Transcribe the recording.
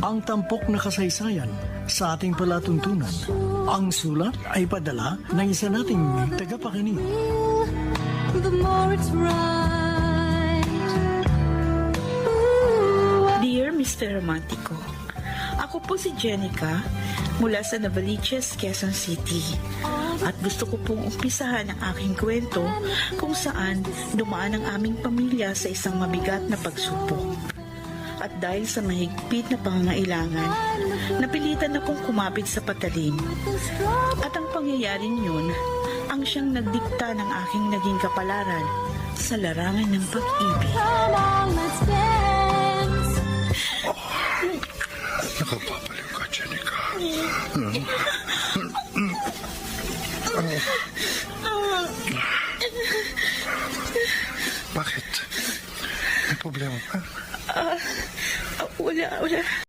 ang tampok na kasaysayan sa ating palatuntunan. Ang sulat ay padala ng isa nating tagapakinig. The more it's right. Dear Mr. Romantico, ako po si Jenica mula sa Navaliches, Quezon City. At gusto ko pong umpisahan ang aking kwento kung saan dumaan ang aming pamilya sa isang mabigat na pagsubok. At dahil sa mahigpit na pangangailangan, napilitan akong kumapit sa patalim. At ang pangyayaring yun, ang siyang nagdikta ng aking naging kapalaran sa larangan ng pag-ibig. Come on, let's dance. Nakapapaliw ka, Jenica. Bakit? May problema ba? Wala.